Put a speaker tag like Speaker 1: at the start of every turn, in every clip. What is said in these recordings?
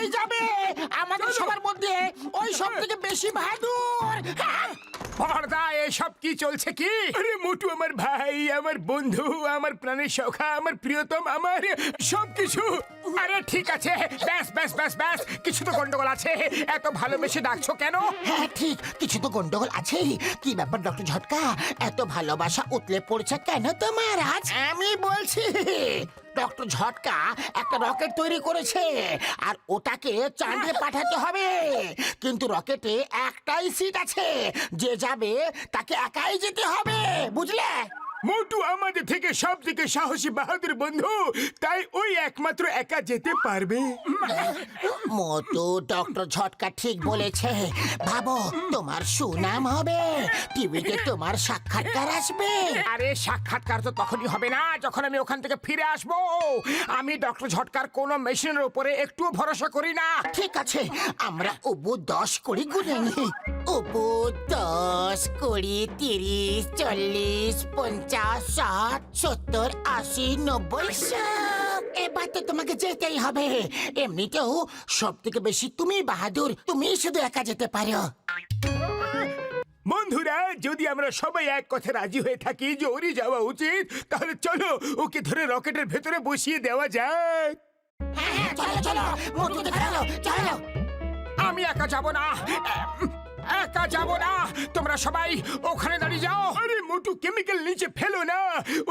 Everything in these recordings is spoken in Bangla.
Speaker 1: হয়ে যাবে। আমাদের সবার মধ্যে ওই সব থেকে বেশি বাহাদুর।
Speaker 2: বড়দা, এসব কি চলছে কি? আরে মোটু আমার ভাই, আমার বন্ধু, আমার প্রাণের সখা, আমার প্রিয়তম, আমার সবকিছু। আরে ঠিক আছে, ব্যাস ব্যাস ব্যাস ব্যাস, কিছু তো গন্ডগোল আছে। এত ভালোবেসে ডাকছো কেন?
Speaker 1: হ্যাঁ ঠিক, কিছু তো গন্ডগোল আছেই। কি ব্যাপার ডক্টর ঝটকা, এত ভালোবাসা উতলে পড়ছে কেন তোমার আজ? আমি বলছি ডক্টর ঝটকা একটা রকেট তৈরি করেছে আর ওটাকে চাঁদে পাঠাতে হবে। কিন্তু রকেটে একটাই সিট আছে, যে যাবে তাকে একাই যেতে হবে, বুঝলে?
Speaker 2: মোটু আমাদের থেকে সব থেকে সাহসী বাহাদুর বন্ধু, তাই ওই একমাত্র একা যেতে পারবে।
Speaker 1: মোটু, ডক্টর ঝটকা ঠিক বলেছে। ভাবো, তোমার সুনাম হবে, টিভিতে তোমার সাক্ষাৎকার আসবে।
Speaker 2: আরে সাক্ষাৎকার তো তখনই হবে না যখন আমি ওখান থেকে ফিরে আসবো। আমি ডক্টর ঝটকার কোনো মেশিনের উপরে একটুও ভরসা করি না।
Speaker 1: ঠিক আছে, আমরা উবু 10 করে গুনে নিই। উবু 10, 20, 30, 40, 50, 60, 70, 80, 90, 100। এবার তো তোমাকে যেতেই হবে। এমনিতেও সব থেকে বেশি তুমি বাহাদুর, তুমি শুধু একা যেতে পারো।
Speaker 2: বন্ধুরা, যদি আমরা সবাই এক কথা রাজি হয়ে থাকি যে ওরই যাওয়া উচিত, তাহলে চলো ওকে ধরে রকেটের ভেতরে বসিয়ে দেওয়া যাক।
Speaker 1: হ্যাঁ, চলো চলো, মোটুকে ধরো, চলো।
Speaker 2: আমি একা যাব না, একা যাব না। তোমরা সবাই ওখানে দাঁড়িয়ে যাও। আরে মোটু, কেমিক্যাল নিচে ফেলো না,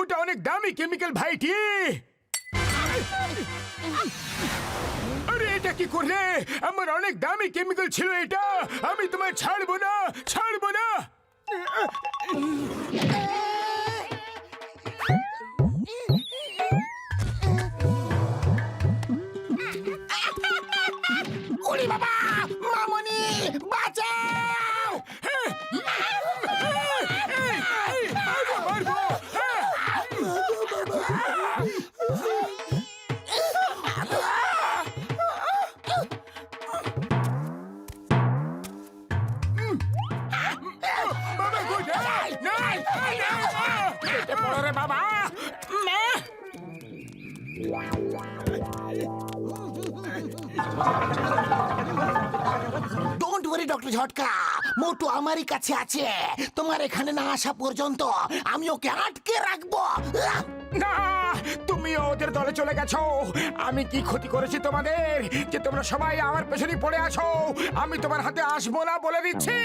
Speaker 2: ওটা অনেক দামি কেমিক্যাল ভাইটি। আরে এটা কি করলে? আমার অনেক দামি কেমিক্যাল ছিল এটা। আমি তোমায় ছাড়বো না, ছাড়বো না।
Speaker 1: ওরে বাবা, মামনি বাঁচাও!
Speaker 2: মারবো। বাবা কোথায়? নাই, কেটে পড়ো রে বাবা।
Speaker 1: ডোন্ট ওয়ারি ডক্টর ঝটকা, মোটু আমারই কাছে আছে। তোমার এখানে না আসা পর্যন্ত আমি ওকে আটকে রাখবো।
Speaker 2: না, তুমি ওদের দলে চলে গেছো। আমি কি ক্ষতি করেছি তোমাদের যে তোমরা সবাই আমার পেছনে পড়ে আছো? আমি তোমার হাতে আসবো না, বলে দিচ্ছি।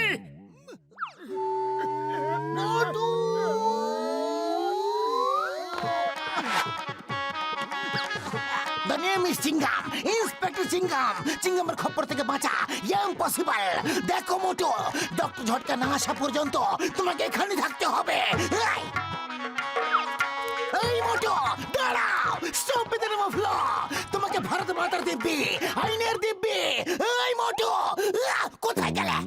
Speaker 1: The name is Chingam, inspector Chingam. চিঙ্গামের খপ্পর থেকে বাঁচা ইম্পসিবল। দেখো মোটু, ডক্টর ঝটকা না আসা পর্যন্ত তোমাকে এখানে থাকতে হবে। এই মোটু, দাঁড়াও! Stop in the name of law. তোমাকে ভারত মাতার দিব্যি, আইনের দিব্যি। এই মোটু, কোথায় গেলে?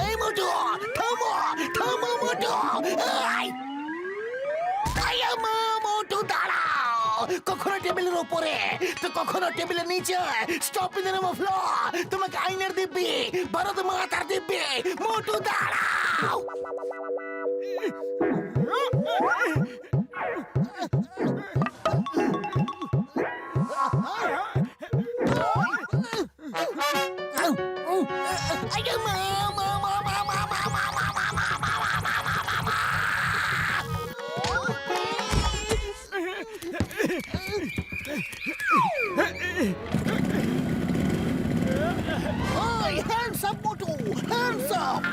Speaker 1: এই মোটু, থামো, থামো মোটু। মোটু দাঁড়াও! কখনো টেবিলের উপরে তো কখনো টেবিলের নিচে। Stop in the name of law. তোমাকে আইনের দিব্যি, ভারত মাতার দিব্যি। মোটু দাঁড়াও! Oi, hands up, Motu! Hands up!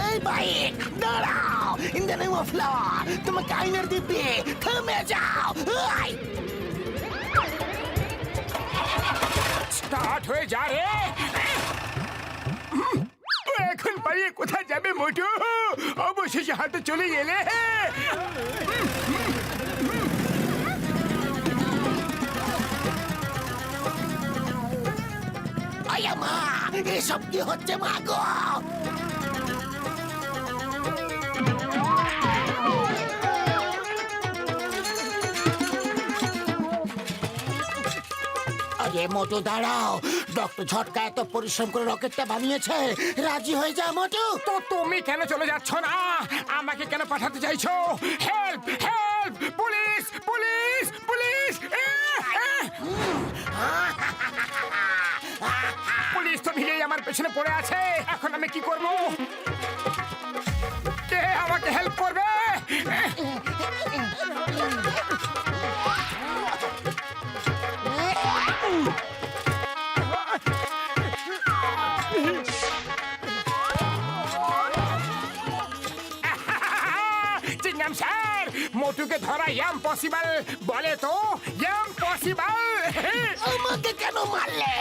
Speaker 1: এই বাইক, দাঁড়াও! In the name of law, তোমাকে আইনের দিব্যি, থেমে যাও! এই!
Speaker 2: স্টার্ট হয়ে যা রে। এখন পালিয়ে কোথায় যাবে মোটু? অবশেষে হাতে চলে গেলে।
Speaker 1: আয়া মা, এসব কি হচ্ছে মা গো? আরে মোটু দাঁড়াও, ডক্টর ঝটকা এত পরিশ্রম করে রকেটটা বানিয়েছে, রাজি হয়ে যা মোটু।
Speaker 2: তো তুমি কেন চলে যাচ্ছ না? আমাকে কেন পাঠাতে চাইছো? Help help, police police police! Police তো ভিড়েই আমার পেছনে পড়ে আছে। এখন আমি কি করব? কে আমাকে হেল্প করবে? চিংগাম স্যার, মোটুকে ধরা ইম্পসিবল। বলে তো ইম্পসিবল।
Speaker 1: আমাকে কেন মারলে?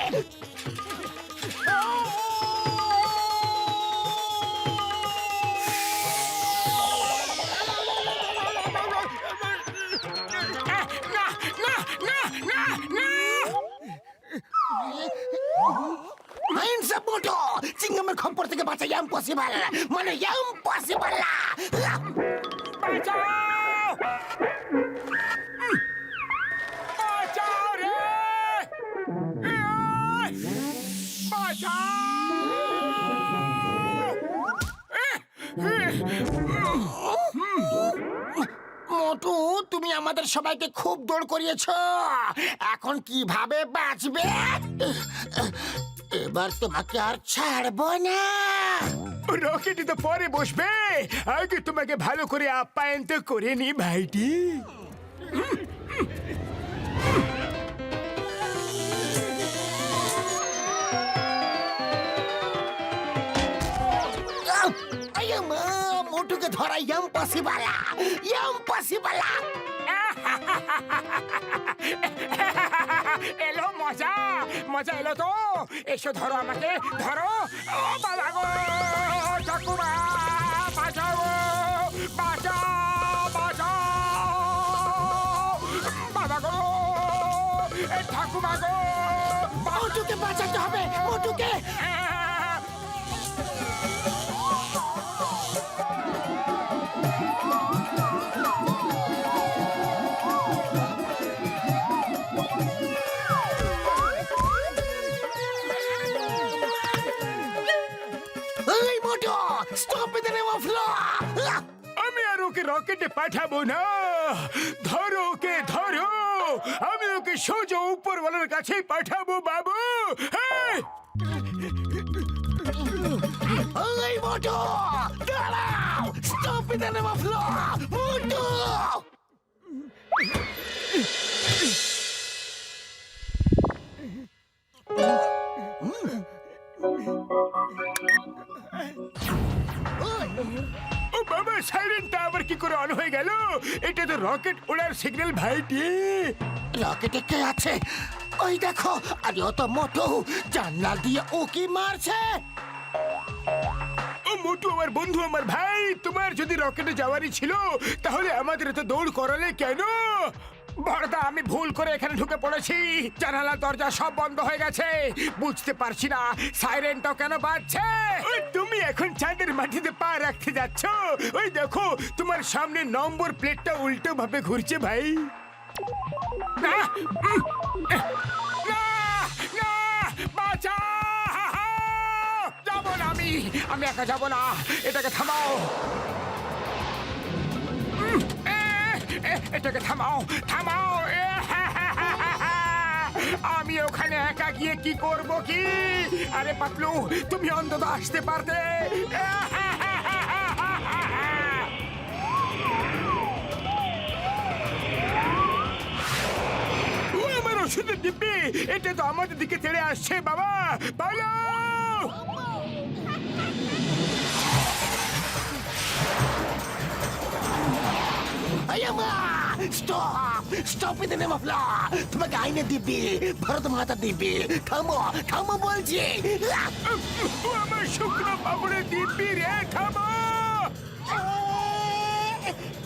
Speaker 2: না না না না না!
Speaker 1: হ্যান্ডস আপ মোটু, চিংগামের খপ্পর থেকে বাঁচা ইম্পসিবল, মানে ইম্পসিবল।
Speaker 2: বাঁচাও! বাঁচাও রে! বাঁচাও!
Speaker 1: মোটু, তুমি আমাদের সবাইকে খুব দৌড় করিয়েছো। এখন কিভাবে বাঁচবে? এবার তোমাকে আর ছাড়বো না।
Speaker 2: রকেটে তো পরে বসবে, আগে তোমাকে ভালো করে আপ্যায়ন তো করে নি ভাইটি।
Speaker 1: মোটুকে ধরা ইম্পসিবল, ইম্পসিবল।
Speaker 2: এলো মজা, মজা এলো তো। এসো ধরো আমাকে, ধরো। ও বাবা গো, ঠাকুমা বাঁচাও গো, বাঁচাও বাঁচাও। বাবা গো, এ ঠাকুমা গো,
Speaker 1: মোটুকে বাঁচাতে হবে, মোটুকে। এই Motu, stop it, the name of law.
Speaker 2: আমি আর ওকে রকেটে পাঠাবো না। ধরো ওকে, ধরো। আমি ওকে সোজা উপরওয়ালার কাছে পাঠাবো বাবু। হ্যাঁ!
Speaker 1: এই মোটু, দাঁড়াও, stop it, the name of law, Motu.
Speaker 2: ও বাবা, সাইরেনটা আবার কি করে অন হয়ে গেল? এটা তো রকেট ওড়ার সিগন্যাল ভাইটি।
Speaker 1: রকেটে কে আছে? ওই দেখো, আরে ও তো মোটু, জানলা দিয়ে উকি মারছে।
Speaker 2: ও মোটু আমার বন্ধু, আমার ভাই। তোমার যদি রকেটে যাওয়ারই ছিল তাহলে আমাদের তো দৌড় করালে কেন? বড়দা, আমি ভুল করে এখানে ঢুকে পড়েছি। জানালা দরজা সব বন্ধ হয়ে গেছে। বুঝতে পারছি না সাইরেনটাও কেন বাজছে। ওই তুমি এখন চাঁদের মাটিতে পা রাখতে যাচ্ছ। ওই দেখো, তোমার সামনে নম্বর প্লেটটা উল্টো ভাবে ঘুরছে ভাই। না না না, বাঁচাও! যাবো না আমি একা যাবো না। এটাকে থামাও, এটাকে থামাও, থামাও। আমি ওখানে একা গিয়ে কি করব কি? আরে পাতলু, তুমি অন্তত আসতে পারতে। ও আমার ওষুধের দিব্যি, এটা তো আমাদের দিকে তেড়ে আসছে বাবা। পালো!
Speaker 1: Stop, stop it, the name of law. তোমাকে আইনে দিবি, ভারত মাতা দিবি। থামো, থামো বলছি।
Speaker 2: ও আমার শুকনো পাপড়ে দিব্যি রে, থামো!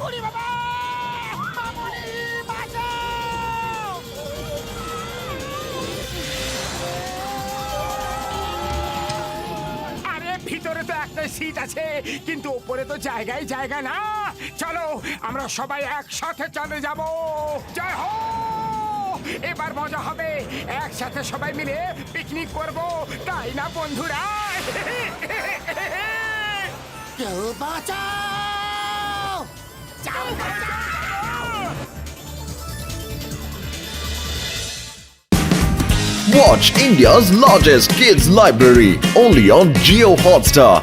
Speaker 1: ওরে বাবা, মামুনি, বাঁচাও!
Speaker 2: আরে ভিতরে তো একটা সিট আছে, কিন্তু উপরে তো জায়গা না। চলো আমরা সবাই একসাথে চলে যাব। জয় হো! এবার আবার মজা হবে, একসাথে সবাই মিলে পিকনিক করব, তাই না বন্ধুরা?
Speaker 1: কেউ বাঁচাও!
Speaker 2: যাও, যাও!
Speaker 3: Watch India's largest kids library only on Geo Hotstar.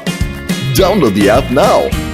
Speaker 3: Download the app now.